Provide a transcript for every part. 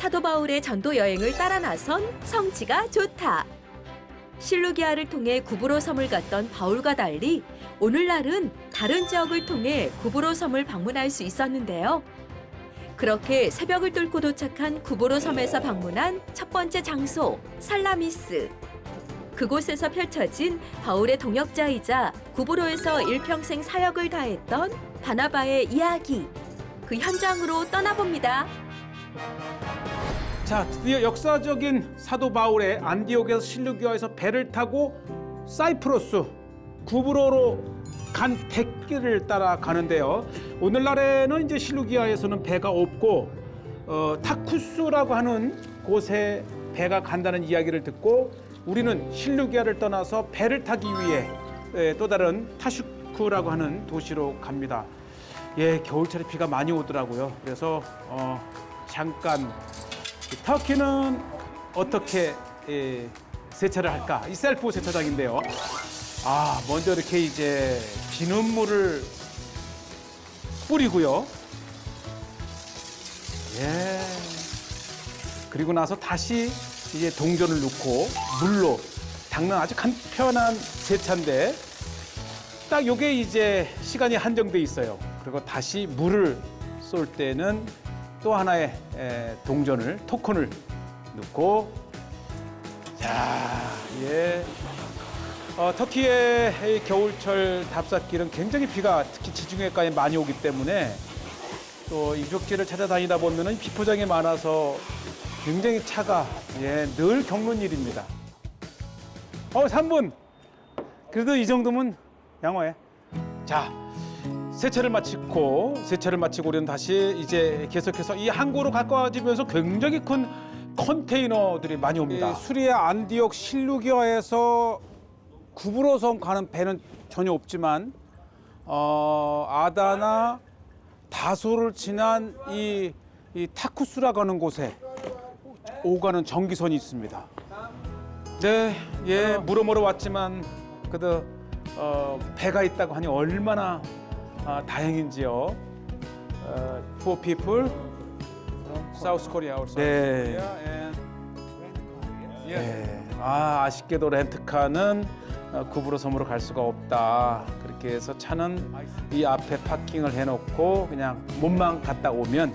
사도 바울의 전도 여행을 따라 나선 성취가 좋다. 실루기아를 통해 구브로 섬을 갔던 바울과 달리 오늘날은 다른 지역을 통해 구브로 섬을 방문할 수 있었는데요. 그렇게 새벽을 뚫고 도착한 구브로 섬에서 방문한 첫 번째 장소, 살라미스. 그곳에서 펼쳐진 바울의 동역자이자 구브로에서 일평생 사역을 다했던 바나바의 이야기. 그 현장으로 떠나봅니다. 자, 드디어 역사적인 사도 바울의 안디옥에서 실루기아에서 배를 타고 사이프러스 구브로로 간 백길을 따라 가는데요. 오늘날에는 이제 실루기아에서는 배가 없고 타쿠스라고 하는 곳에 배가 간다는 이야기를 듣고 우리는 실루기아를 떠나서 배를 타기 위해 또 다른 타슈크라고 하는 도시로 갑니다. 예, 겨울철에 비가 많이 오더라고요. 그래서 잠깐 터키는 어떻게 세차를 할까? 이 셀프 세차장인데요. 먼저 이렇게 이제 비눗물을 뿌리고요. 예. 그리고 나서 다시 이제 동전을 넣고 물로 닦는 아주 간편한 세차인데 딱 요게 이제 시간이 한정돼 있어요. 그리고 다시 물을 쏠 때는 또 하나의 동전을, 토큰을 넣고 자, 예. 터키의 이 겨울철 답사길은 굉장히 비가 특히 지중해가에 많이 오기 때문에 또 유적지를 찾아다니다 보면은 비포장이 많아서 굉장히 차가 늘 겪는 일입니다. 3분. 그래도 이 정도면 양호해. 자, 세차를 마치고 우리는 다시 이제 계속해서 이 항구로 가까워지면서 굉장히 큰 컨테이너들이 많이 옵니다. 수리아 안디옥 실루기아에서 구브로섬 가는 배는 전혀 없지만 아다나 다소를 지난 이 타쿠스라고 하는 곳에 오가는 전기선이 있습니다. 네, 예, 물어보러 왔지만 그래도 배가 있다고 하니 얼마나 다행인지요. Poor people, South Korea also. 네. 네. 아쉽게도 렌트카는 구브로 섬으로 갈 수가 없다. 그렇게 해서 차는 이 앞에 파킹을 해놓고 그냥 몸만 갔다 오면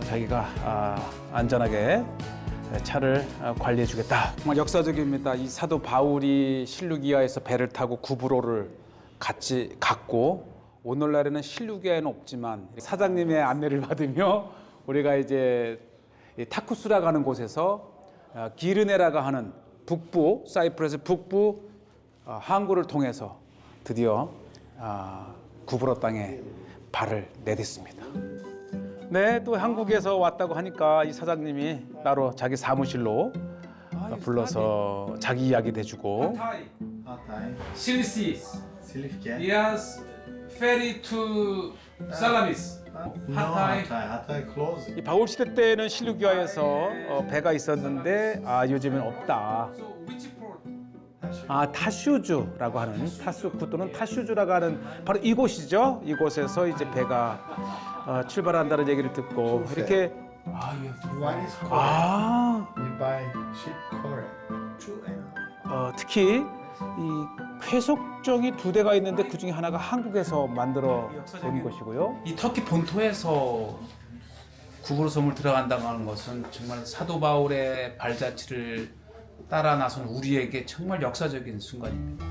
자기가 안전하게 차를 관리해주겠다. 정말 역사적입니다. 이 사도 바울이 실루기아에서 배를 타고 구브로를 같이 갔고 오늘날에는 실루기아에는 없지만 사장님의 안내를 받으며 우리가 이제 타쿠스라고 하는 곳에서 기르네라고 하는 북부 사이프러스 북부 항구를 통해서 드디어 구브로 땅에 발을 내딛습니다. 네, 또 한국에서 왔다고 하니까 이 사장님이 따로 자기 사무실로 불러서 자기 이야기도 해주고 Silisi. Silifke? Yes, ferry to Salamis. No, Hatay. Hatay close. 이 바울 시대 때는 실루기아에서 배가 있었는데 요즘은 없다. So which port? 타슈주라고 하는 타수쿠 또는 타슈주라고 하는 바로 이곳이죠. 이곳에서 이제 배가 출발한다는 얘기를 듣고 이렇게 One is Korea. We buy cheap Korea. Two and 특히 이 회속정이 두 대가 있는데 그 중에 하나가 한국에서 만들어 온 것이고요. 이 터키 본토에서 구브로 섬을 들어간다고 하는 것은 정말 사도 바울의 발자취를 따라 나선 우리에게 정말 역사적인 순간입니다.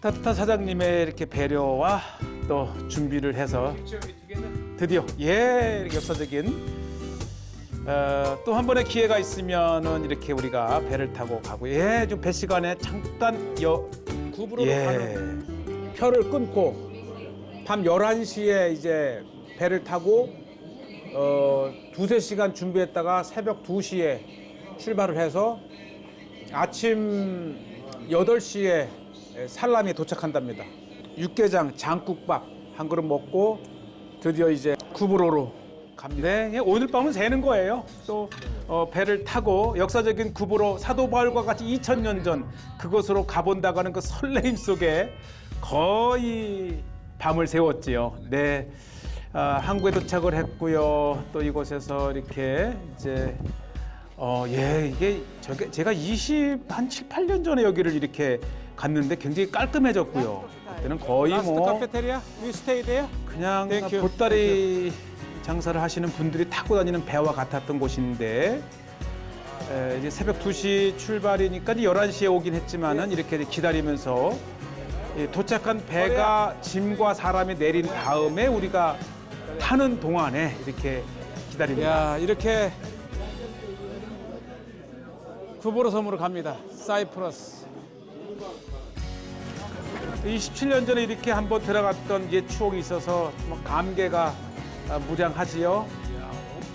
따뜻한 사장님의 이렇게 배려와 또 준비를 해서 드디어 이렇게 역사적인 또 한 번의 기회가 있으면은 이렇게 우리가 배를 타고 가고 좀 배 시간에 잠깐 구브로로 가는 표를 끊고 밤 11시에 이제 배를 타고 두세 시간 준비했다가 새벽 2시에 출발을 해서 아침 8시에 살람에 도착한답니다. 육개장 장국밥 한 그릇 먹고 드디어 이제 구브로로 갑니다. 네, 오늘 밤은 새는 거예요. 또 배를 타고 역사적인 구브로 사도 바울과 같이 2000년 전 그곳으로 가본다고 하는 그 설레임 속에 거의 밤을 새웠지요. 네, 항구에 도착을 했고요. 또 이곳에서 이렇게 이제 이게 제가 7, 8년 전에 여기를 이렇게 갔는데 굉장히 깔끔해졌고요. 그때는 거의 뭐 카페테리아? We stay there? 그냥 Thank you. 보따리 장사를 하시는 분들이 타고 다니는 배와 같았던 곳인데 이제 새벽 2시 출발이니까 11시에 오긴 했지만은 이렇게 기다리면서 도착한 배가 짐과 사람이 내린 다음에 우리가 타는 동안에 이렇게 기다립니다. 야, 이렇게 구보로 섬으로 갑니다. 사이프러스. 27년 전에 이렇게 한번 들어갔던 옛 추억이 있어서 뭐 감개가 무량하지요.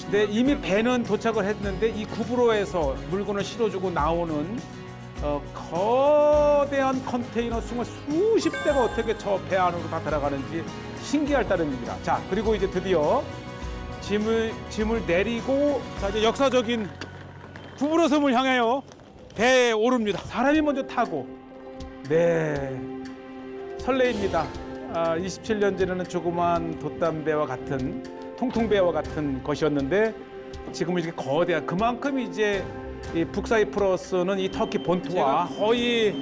근데 이미 배는 도착을 했는데 이 구부로에서 물건을 실어주고 나오는 거대한 컨테이너 수십 대가 어떻게 저 배 안으로 다 들어가는지 신기할 따름입니다. 자, 그리고 이제 드디어 짐을 내리고 자, 이제 역사적인 구보로 섬을 향하여 배에 오릅니다. 사람이 먼저 타고 설레입니다. 27년 전에는 조그만 돛담배와 같은 통통배와 같은 것이었는데 지금은 이렇게 거대한 그만큼 이제 이 북사이프러스는 이 터키 본토와 거의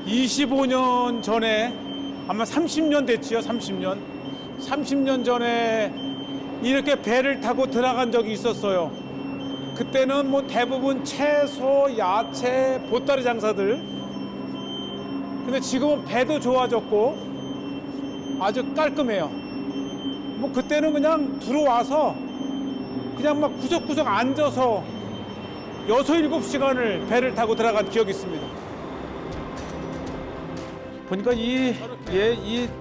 25년 전에 아마 30년 됐지요, 30년. 30년 전에 이렇게 배를 타고 들어간 적이 있었어요. 그때는 뭐 대부분 채소, 야채, 보따리 장사들. 근데 지금은 배도 좋아졌고 아주 깔끔해요. 뭐 그때는 그냥 들어와서 그냥 막 구석구석 앉아서 6, 7시간을 배를 타고 들어간 기억이 있습니다. 보니까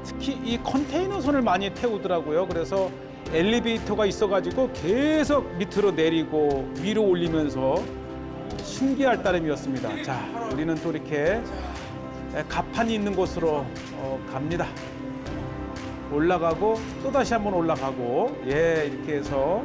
특히 이 컨테이너 선을 많이 태우더라고요. 그래서 엘리베이터가 있어가지고 계속 밑으로 내리고 위로 올리면서 신기할 따름이었습니다. 자, 우리는 또 이렇게 가판이 있는 곳으로 갑니다. 올라가고 또 다시 한번 올라가고 이렇게 해서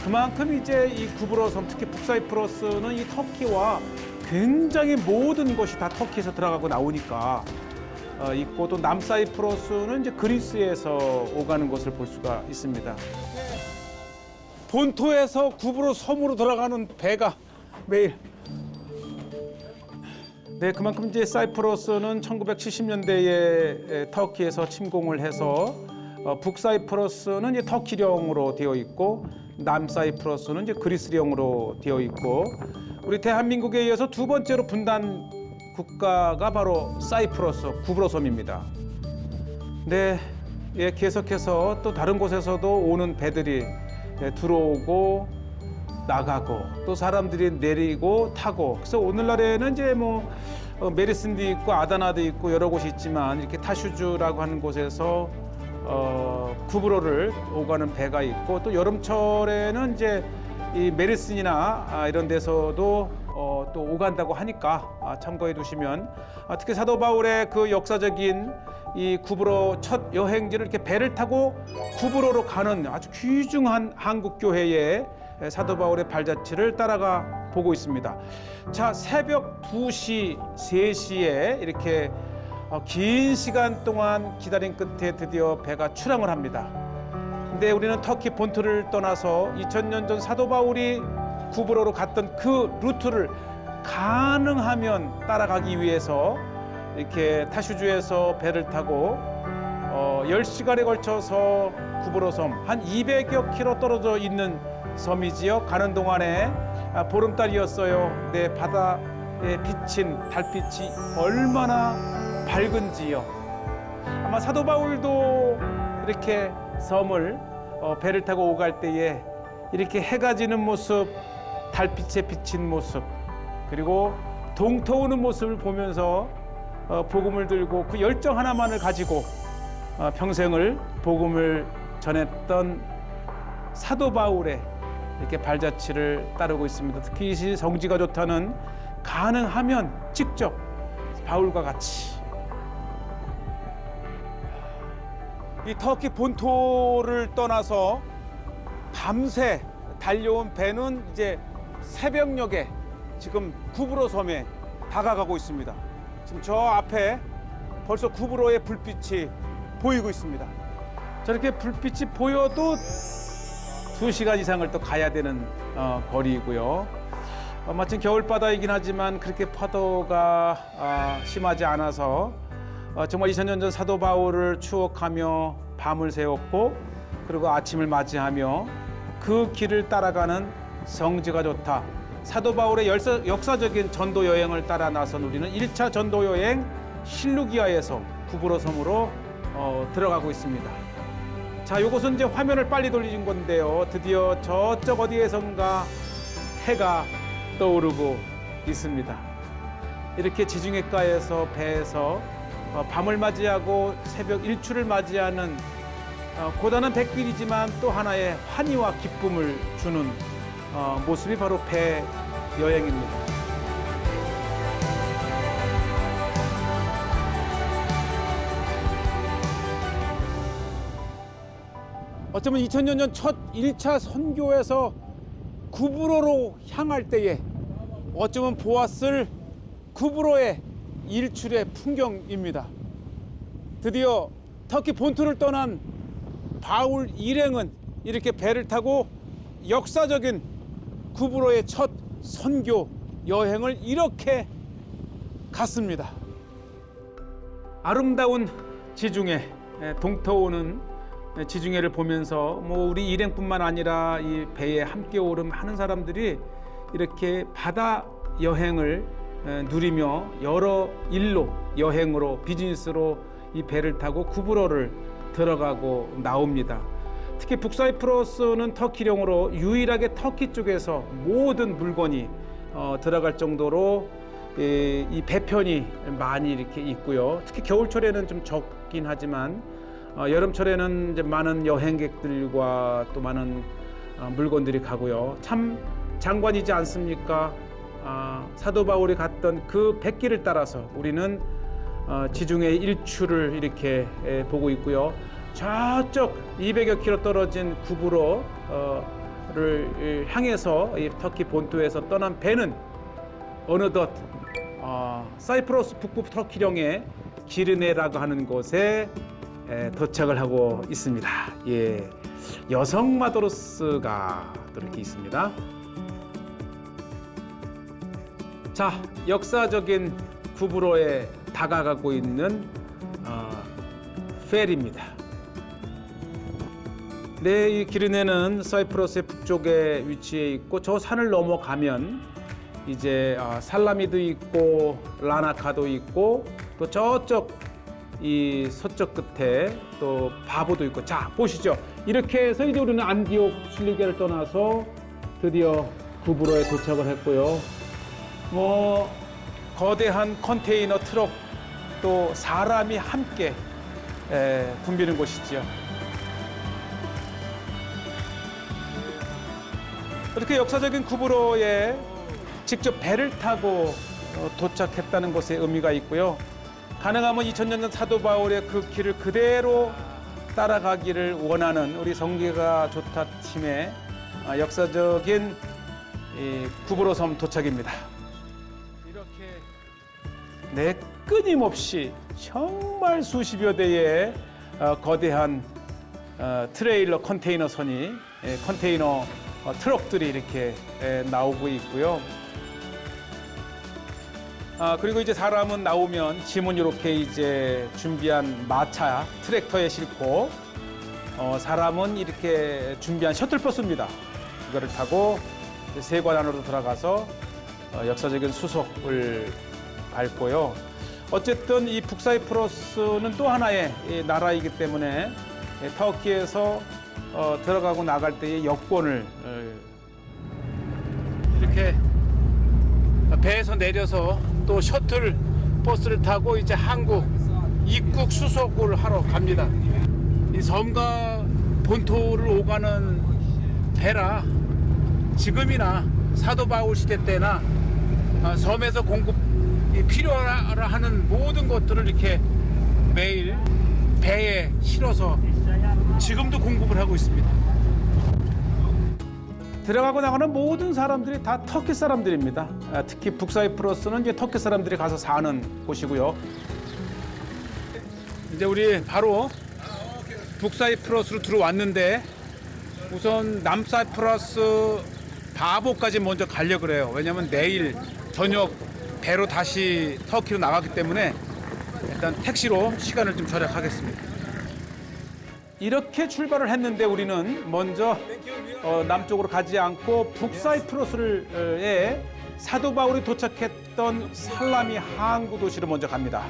그만큼 이제 이 구브로 섬 특히 북사이프러스는 이 터키와 굉장히 모든 것이 다 터키에서 들어가고 나오니까 있고 또 남사이프러스는 이제 그리스에서 오가는 것을 볼 수가 있습니다. 본토에서 구브로 섬으로 들어가는 배가 매일 그만큼 이제 사이프러스는 1970년대에 터키에서 침공을 해서 북사이프러스는 이제 터키령으로 되어 있고 남사이프러스는 이제 그리스령으로 되어 있고 우리 대한민국에 이어서 두 번째로 분단 국가가 바로 사이프러스 구브로 섬입니다. 계속해서 또 다른 곳에서도 오는 배들이 들어오고 나가고 또 사람들이 내리고 타고 그래서 오늘날에는 이제 뭐 메리슨도 있고 아다나도 있고 여러 곳이 있지만 이렇게 타슈주라고 하는 곳에서 구브로를 오가는 배가 있고 또 여름철에는 이제 이 메리슨이나 이런 데서도 또 오간다고 하니까 참고해 두시면 특히 사도 바울의 그 역사적인 이 구브로 첫 여행지를 이렇게 배를 타고 구브로로 가는 아주 귀중한 한국 교회의 사도 바울의 발자취를 따라가 보고 있습니다. 자, 새벽 2시, 3시에 이렇게 긴 시간 동안 기다린 끝에 드디어 배가 출항을 합니다. 근데 우리는 터키 본토를 떠나서 2000년 전 사도 바울이 구브로로 갔던 그 루트를 가능하면 따라가기 위해서 이렇게 타슈주에서 배를 타고 10시간에 걸쳐서 구브로 섬 한 200여 킬로 떨어져 있는 섬이지요. 가는 동안에 보름달이었어요. 내 바다에 비친 달빛이 얼마나 밝은지요. 아마 사도 바울도 이렇게 섬을 배를 타고 오갈 때에 이렇게 해가 지는 모습, 달빛에 비친 모습, 그리고 동터오는 모습을 보면서 복음을 들고 그 열정 하나만을 가지고 평생을 복음을 전했던 사도 바울의 이렇게 발자취를 따르고 있습니다. 특히 이 성지가 좋다는 가능하면 직접 바울과 같이 이 터키 본토를 떠나서 밤새 달려온 배는 이제 새벽녘에 지금 구브로 섬에 다가가고 있습니다. 지금 저 앞에 벌써 구브로의 불빛이 보이고 있습니다. 저렇게 불빛이 보여도 2시간 이상을 또 가야 되는 거리이고요. 마침 겨울바다이긴 하지만 그렇게 파도가 심하지 않아서 정말 2000년 전 사도 바울을 추억하며 밤을 새웠고 그리고 아침을 맞이하며 그 길을 따라가는 성지가 좋다. 사도 바울의 역사적인 전도 여행을 따라 나선 우리는 1차 전도 여행 실루기아에서 구브로 섬으로 들어가고 있습니다. 자, 요것은 이제 화면을 빨리 돌리는 건데요. 드디어 저쪽 어디에선가 해가 떠오르고 있습니다. 이렇게 지중해가에서 배에서 밤을 맞이하고 새벽 일출을 맞이하는 고단한 백길이지만 또 하나의 환희와 기쁨을 주는 모습이 바로 배 여행입니다. 어쩌면 2000년 전 첫 1차 선교에서 구브로로 향할 때에 어쩌면 보았을 구브로의 일출의 풍경입니다. 드디어 터키 본토를 떠난 바울 일행은 이렇게 배를 타고 역사적인 구브로의 첫 선교 여행을 이렇게 갔습니다. 아름다운 지중해, 동터오는 지중해를 보면서 뭐 우리 일행뿐만 아니라 이 배에 함께 오른 많은 사람들이 이렇게 바다 여행을 누리며 여러 일로 여행으로 비즈니스로 이 배를 타고 구브로를 들어가고 나옵니다. 특히 북사이프러스는 터키령으로 유일하게 터키 쪽에서 모든 물건이 들어갈 정도로 이 배편이 많이 이렇게 있고요. 특히 겨울철에는 좀 적긴 하지만 여름철에는 이제 많은 여행객들과 또 많은 물건들이 가고요. 참 장관이지 않습니까? 사도 바울이 갔던 그 백길을 따라서 우리는 지중해 일출을 이렇게 보고 있고요. 저쪽 200여 킬로 떨어진 구브로를 향해서 이 터키 본토에서 떠난 배는 어느덧 사이프러스 북부 터키령의 기르네라고 하는 곳에 도착을 하고 있습니다. 예, 여성 마도로스가 또 이렇게 있습니다. 자, 역사적인 구브로에 다가가고 있는 페리입니다. 네, 이 기르네는 사이프러스의 북쪽에 위치해 있고 저 산을 넘어가면 이제 살라미도 있고 라나카도 있고 또 저쪽 이 서쪽 끝에 또 바보도 있고. 자, 보시죠. 이렇게 해서 이제 우리는 안디옥 실루기아를 떠나서 드디어 구브로에 도착을 했고요. 뭐 거대한 컨테이너 트럭 또 사람이 함께 붐비는 곳이죠. 이렇게 역사적인 구브로에 직접 배를 타고 도착했다는 것에 의미가 있고요. 가능하면 2000년 전 사도 바울의 그 길을 그대로 따라가기를 원하는 우리 성계가 좋다 팀의 역사적인 구브로 섬 도착입니다. 이렇게 끊임없이 정말 수십여 대의 거대한 트레일러 컨테이너 선이 컨테이너 트럭들이 이렇게 나오고 있고요. 그리고 이제 사람은 나오면 짐은 이렇게 이제 준비한 마차 트랙터에 싣고 사람은 이렇게 준비한 셔틀버스입니다. 이거를 타고 세관 안으로 들어가서 역사적인 수속을 밟고요. 어쨌든 이 북사이프러스는 또 하나의 나라이기 때문에 터키에서 들어가고 나갈 때의 여권을 이렇게 배에서 내려서 또 셔틀 버스를 타고 이제 한국 입국 수속을 하러 갑니다. 이 섬과 본토를 오가는 배라 지금이나 사도 바울 시대 때나 섬에서 필요하는 모든 것들을 이렇게 매일 배에 실어서 지금도 공급을 하고 있습니다. 들어가고 나가는 모든 사람들이 다 터키 사람들입니다. 특히 북사이프러스는 이제 터키 사람들이 가서 사는 곳이고요. 이제 우리 바로 북사이프러스로 들어왔는데 우선 남사이프러스 바보까지 먼저 가려고 그래요. 왜냐면 내일 저녁 배로 다시 터키로 나가기 때문에 일단 택시로 시간을 좀 절약하겠습니다. 이렇게 출발을 했는데 우리는 먼저 남쪽으로 가지 않고 북사이프러스에 사도 바울이 도착했던 살라미 항구 도시로 먼저 갑니다.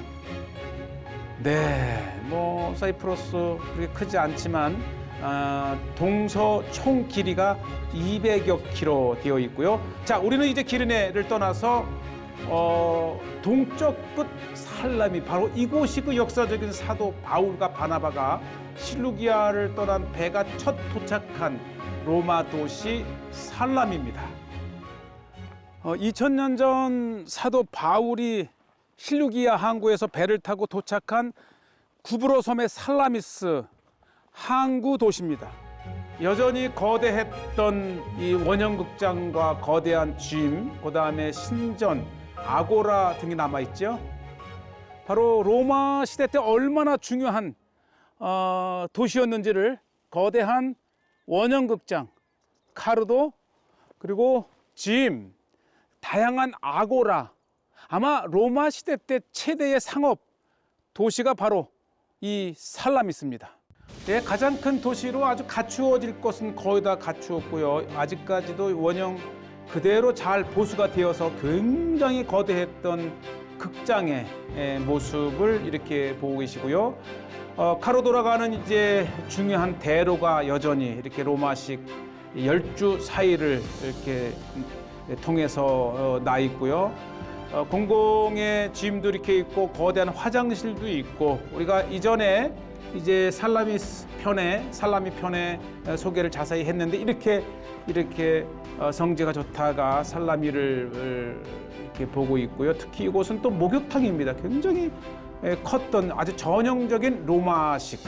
네, 뭐 사이프러스 그렇게 크지 않지만 동서 총 길이가 200여 킬로 되어 있고요. 자, 우리는 이제 기르네를 떠나서 동쪽 끝 살라미, 바로 이곳이 그 역사적인 사도 바울과 바나바가 실루기아를 떠난 배가 첫 도착한 로마 도시 살라미입니다. 2000년 전 사도 바울이 실루기아 항구에서 배를 타고 도착한 구브로 섬의 살라미스 항구 도시입니다. 여전히 거대했던 이 원형극장과 거대한 짐, 그다음에 신전, 아고라 등이 남아있죠. 바로 로마 시대 때 얼마나 중요한 도시였는지를 거대한 원형극장, 카르도, 그리고 짐, 다양한 아고라, 아마 로마 시대 때 최대의 상업 도시가 바로 이 살라미스입니다. 네, 가장 큰 도시로 아주 갖추어질 것은 거의 다 갖추었고요. 아직까지도 원형 그대로 잘 보수가 되어서 굉장히 거대했던 극장의 모습을 이렇게 보고 계시고요. 카로 돌아가는 이제 중요한 대로가 여전히 이렇게 로마식 열주 사이를 이렇게 통해서 나 있고요. 공공의 짐도 이렇게 있고 거대한 화장실도 있고, 우리가 이전에 이제 살라미 편에 소개를 자세히 했는데 이렇게 성지가 좋다가 살라미를 이렇게 보고 있고요. 특히 이곳은 또 목욕탕입니다. 굉장히 컸던 아주 전형적인 로마식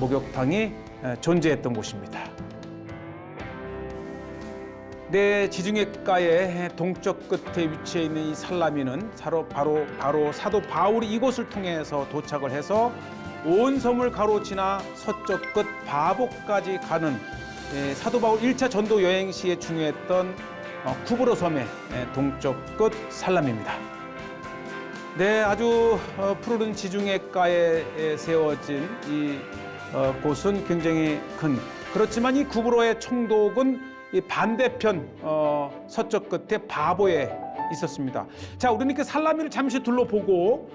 목욕탕이 존재했던 곳입니다. 내 지중해가의 동쪽 끝에 위치해 있는 이 살라미는 바로 사도 바울이 이곳을 통해서 도착을 해서 온 섬을 가로지나 서쪽 끝 바보까지 가는 사도 바울 1차 전도 여행 시에 중요했던 쿠브로 섬의 동쪽 끝 살라미입니다. 네, 아주 푸르른 지중해가에 세워진 이 곳은 굉장히 큰, 그렇지만 이 쿠브로의 총독은 이 반대편 서쪽 끝에 바보에 있었습니다. 자, 우리는 그 살라미를 잠시 둘러보고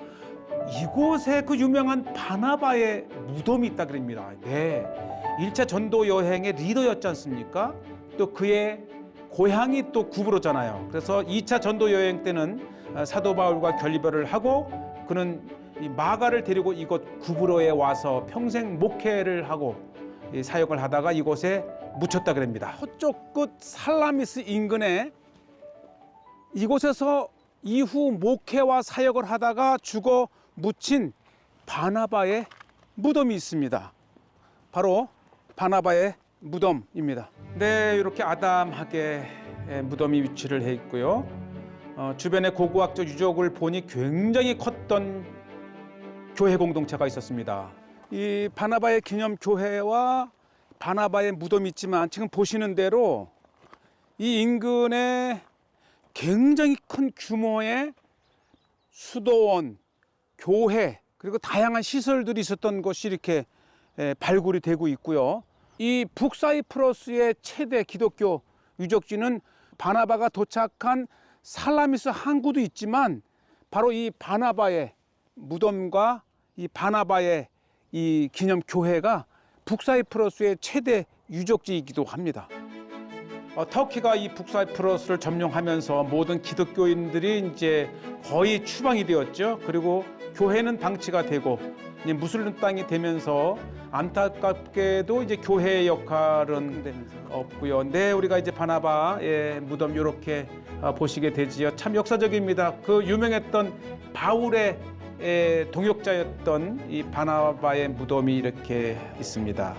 이곳에 그 유명한 바나바의 무덤이 있다 그럽니다. 네, 1차 전도 여행의 리더였지 않습니까? 또 그의 고향이 또 구브로잖아요. 그래서 2차 전도 여행 때는 사도 바울과 결별을 하고 그는 이 마가를 데리고 이곳 구브로에 와서 평생 목회를 하고 사역을 하다가 이곳에 묻혔다 그럽니다. 서쪽 끝 살라미스 인근에 이곳에서 이후 목회와 사역을 하다가 죽어 묻힌 바나바의 무덤이 있습니다. 바로 바나바의 무덤입니다. 네, 이렇게 아담하게 무덤이 위치를 해 있고요. 주변의 고고학적 유적을 보니 굉장히 컸던 교회 공동체가 있었습니다. 이 바나바의 기념 교회와 바나바의 무덤이 있지만 지금 보시는 대로 이 인근에 굉장히 큰 규모의 수도원, 교회, 그리고 다양한 시설들이 있었던 것이 이렇게 발굴이 되고 있고요. 이 북사이프러스의 최대 기독교 유적지는 바나바가 도착한 살라미스 항구도 있지만 바로 이 바나바의 무덤과 이 바나바의 이 기념 교회가 북사이프러스의 최대 유적지이기도 합니다. 터키가 이 북사이프러스를 점령하면서 모든 기독교인들이 이제 거의 추방이 되었죠. 그리고 교회는 방치가 되고 이제 무슬림 땅이 되면서 안타깝게도 이제 교회의 역할은 없고요. 네, 우리가 이제 바나바의 무덤 이렇게 보시게 되지요. 참 역사적입니다. 그 유명했던 바울의 동역자였던 이 바나바의 무덤이 이렇게 있습니다.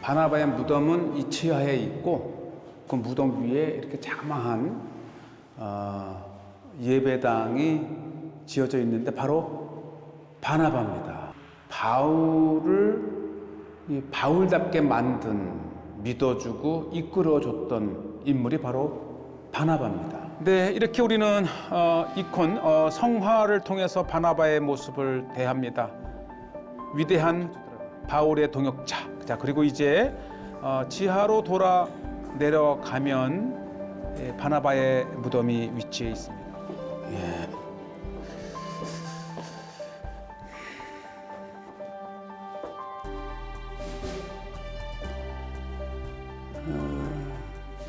바나바의 무덤은 이 지하에 있고 그 무덤 위에 이렇게 자그마한 예배당이 지어져 있는데 바로 바나바입니다. 바울을 이 바울답게 만든, 믿어주고 이끌어줬던 인물이 바로 바나바입니다. 네, 이렇게 우리는 이콘 성화를 통해서 바나바의 모습을 대합니다. 위대한 바울의 동역자. 자, 그리고 이제 지하로 돌아 내려가면 바나바의 무덤이 위치해 있습니다. 예.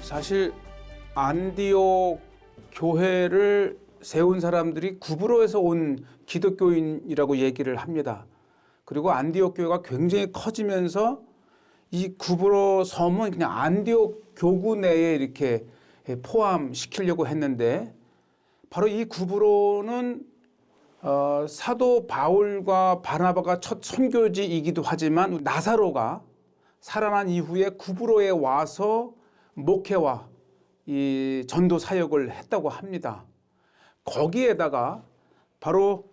사실 안디옥 교회를 세운 사람들이 구브로에서 온 기독교인이라고 얘기를 합니다. 그리고 안디옥 교회가 굉장히 커지면서 이 구브로 섬은 그냥 안디옥 교구 내에 이렇게 포함시키려고 했는데, 바로 이 구브로는 사도 바울과 바나바가 첫 선교지이기도 하지만 나사로가 살아난 이후에 구브로에 와서 목회와 이 전도 사역을 했다고 합니다. 거기에다가 바로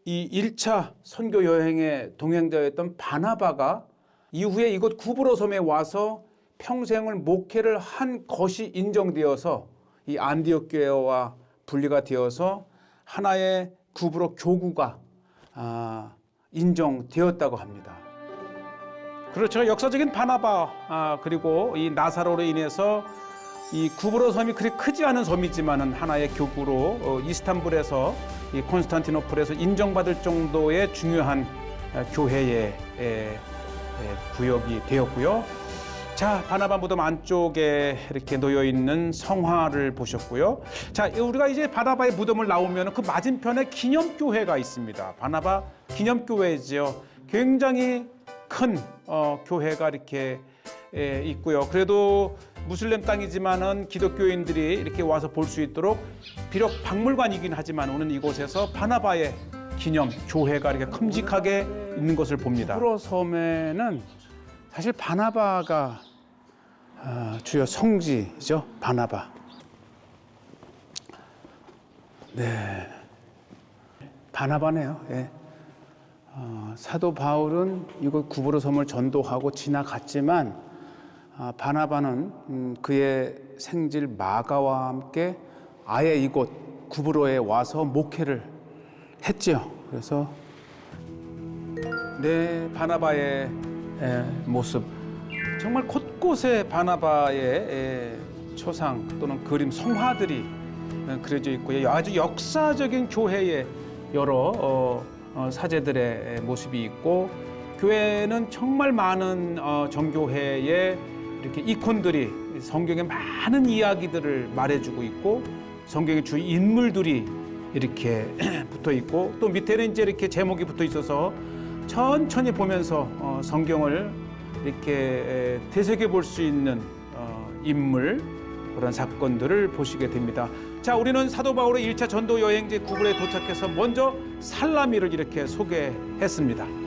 이 1차 선교 여행의 동행자였던 바나바가 이후에 이곳 구브로 섬에 와서 평생을 목회를 한 것이 인정되어서 이 안디옥 교회와 분리가 되어서 하나의 구브로 교구가 인정되었다고 합니다. 그렇죠. 역사적인 바나바 그리고 이 나사로로 인해서 이 구브로 섬이 그리 크지 않은 섬이지만은 하나의 교구로 이스탄불에서 이 콘스탄티노플에서 인정받을 정도의 중요한 교회의 구역이 되었고요. 자, 바나바 무덤 안쪽에 이렇게 놓여 있는 성화를 보셨고요. 자, 우리가 이제 바나바의 무덤을 나오면 그 맞은편에 기념교회가 있습니다. 바나바 기념교회죠. 굉장히 큰 교회가 이렇게 있고요. 그래도 무슬림 땅이지만은 기독교인들이 이렇게 와서 볼 수 있도록, 비록 박물관이긴 하지만 오늘 이곳에서 바나바의 기념 교회가 이렇게 큼직하게 있는 것을 봅니다. 구브로 섬에는 사실 바나바가 주요 성지죠. 바나바. 네, 바나바네요. 예. 사도 바울은 이곳 구브로 섬을 전도하고 지나갔지만 바나바는 그의 생질 마가와 함께 아예 이곳 구브로에 와서 목회를 했죠. 그래서 네, 바나바의 모습, 정말 곳곳에 바나바의 초상 또는 그림, 성화들이 그려져 있고요. 아주 역사적인 교회의 여러 사제들의 모습이 있고, 교회는 정말 많은 정교회의 이렇게 이콘들이 성경의 많은 이야기들을 말해주고 있고, 성경의 주 인물들이 이렇게 붙어 있고, 또 밑에는 이제 이렇게 제목이 붙어 있어서 천천히 보면서 성경을 이렇게 되새겨 볼 수 있는 인물, 그런 사건들을 보시게 됩니다. 자, 우리는 사도 바울의 1차 전도 여행지 구브로에 도착해서 먼저 살라미를 이렇게 소개했습니다.